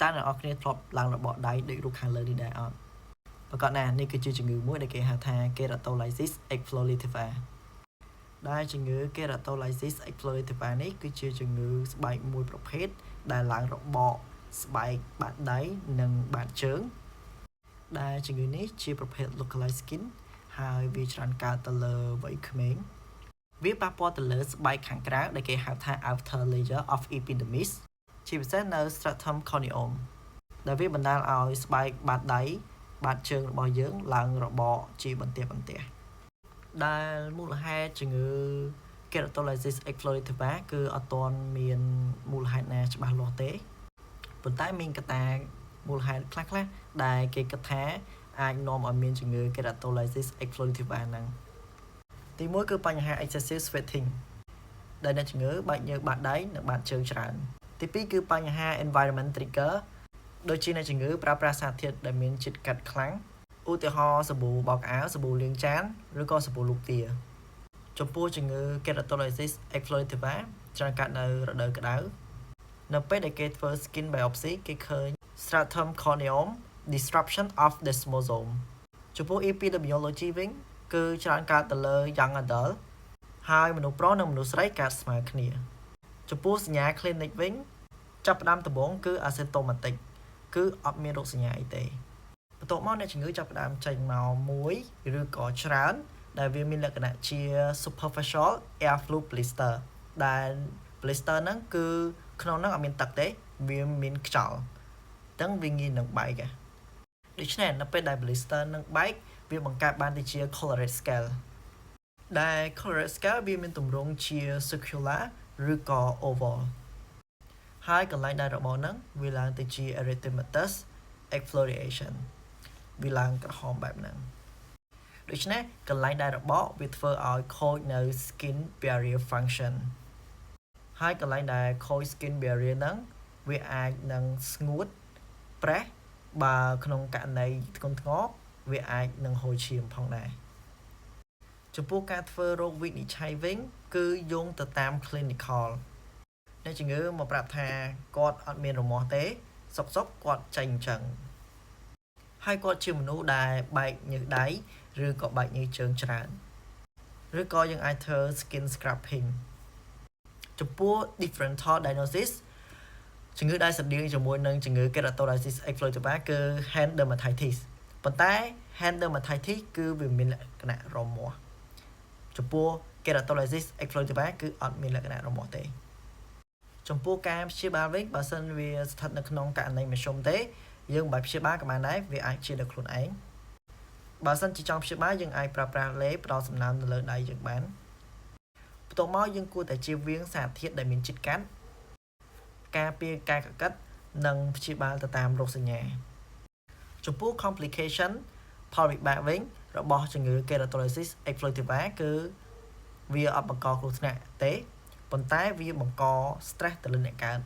តាអ្នកអរគ្នាធ្លាប់ឡើងរបកដៃដូចរូបខាងលើនេះដែរអត់ប្រកាសណានេះគឺជាជំងឺមួយដែលគេហៅថា keratolysis explorativa ដែលជំងឺ keratolysis explorativa នេះគឺជាជំងឺស្បែកមួយប្រភេទដែលឡើងរបកស្បែកបាតដៃនិងបាតជើងដែលជំងឺនេះជាប្រភេទ localized skin ហើយវាច្រើនកើតទៅលើវ័យក្មេងវាប៉ះពាល់ទៅលើស្បែកខាងក្រៅដែលគេហៅថា outer layer of epidermis ជាពិសេសនៅ stratum corneum ដែលវាបណ្ដាលឲ្យស្បែកបាតដៃបាតជើងរបស់យើងឡើងរបកជាបន្ទះដែលមូលហេតុជំងឺ keratolysis explorativa គឺអត់ទាន់មានមូលហេតុណាច្បាស់លាស់ទេប៉ុន្តែមានកត្តាមូលហេតុខ្លះៗដែលគេគិតថាអាចនាំឲ្យមានជំងឺ keratolysis explorativa ហ្នឹងទីមួយគឺបញ្ហា excessive sweating ដែលអ្នកជំងឺបែកញើសបាតដៃនិងបាតជើងច្រើនទីពីរគឺបញ្ហា environment trigger ដូចជាអ្នកជំងឺប្រើប្រាស់សារធាតុដែលមានជាតិកាត់ខ្លាំងឧទាហរណ៍សាប៊ូបោកអាវសាប៊ូលាងចានឬក៏សាប៊ូលូកទាចំពោះជំងឺ keratolysis explorativa ច្រើនកើតនៅរដូវក្តៅនៅពេលដែលគេធ្វើ skin biopsy គេឃើញ stratum corneum disruption of desmosome ចំពោះ epidemiology វិញគឺច្រើនកើតទៅលើ young adult ហើយមនុស្សប្រុសនិងមនុស្សស្រីកើតស្មើគ្នាចំពោះសញ្ញា clinic វិញចាប់ផ្ដើមដំបូងគឺ asymptomatic គឺអត់មានរោគសញ្ញាអីទេបន្ទាប់មកអ្នកជំងឺចាប់ផ្ដើមចេញមកមួយឬក៏ច្រើនដែលវាមានលក្ខណៈជា superficial air flu blister ដែល blister ហ្នឹងគឺក្នុងហ្នឹងអត់មានទឹកទេវាមានខ្យល់អញ្ចឹងវាងាយនឹងបែកដូច្នេះនៅពេលដែល blister នឹងបែកវាបង្កើតបានទៅជា colored scale ដែល colored scale វាមានទម្រង់ជា circular ឬក៏ oval ហើយកន្លែងដែលរបបហ្នឹងវាឡើងទៅជា erythematous exfoliation វាឡើងក្រហមបែបហ្នឹងដូច្នេះកន្លែងដែលរបបវាធ្វើឲ្យខូចនៅ skin barrier function ហើយកន្លែងដែលខូច skin barrier ហ្នឹងវាអាចនឹងស្ងួតប្រេះបើក្នុងករណីធ្ងន់ធ្ងរវាអាចនឹងហូរឈាមផងដែរចំពោះការធ្វើរោគវិនិច្ឆ័យវិញគឺយោងទៅតាម clinical អ្នកជំងឺមកប្រាប់ថាគាត់អត់មានរមាស់ទេសុកគាត់ចេញអញ្ចឹងហើយគាត់ជាមនុស្សដែលបែកញើសដៃឬក៏បែកញើសជើងច្រើនឬក៏យើងអាចធ្វើ skin scraping ចំពោះ differential diagnosis ជំងឺដែលស្រដៀងជាមួយនឹងជំងឺ keratolysis explorativa គឺ hand dermatitis ប៉ុន្តែ hand dermatitis គឺវាមានលក្ខណៈរមាស់ចំពោះ keratolysis explorativa គឺអត់មានលក្ខណៈរមាស់ទេចំពោះការព្យាបាលវិញបើសិនវាស្ថិតនៅក្នុងករណីមធ្យមទេយើងមិនបាច់ព្យាបាលក៏បានដែរវាអាចជាដោយខ្លួនឯងបើសិនជាចង់ព្យាបាលយើងអាចប្រើប្រាស់លេបផ្ដល់សំណើមនៅលើដៃយើងបានបន្ទាប់មកយើងគួរតែជៀសវាងសារធាតុដែលមានជាតិកាត់ការពារការកកិតនិងព្យាបាលទៅតាមរោគសញ្ញាចំពោះ complication ផលវិបាកវិញរបស់ជំងឺ keratolysis explorativa គឺវាអត់បង្កគ្រោះថ្នាក់ទេប៉ុន្តែវាបង្ក stress ទៅលើអ្នកកើត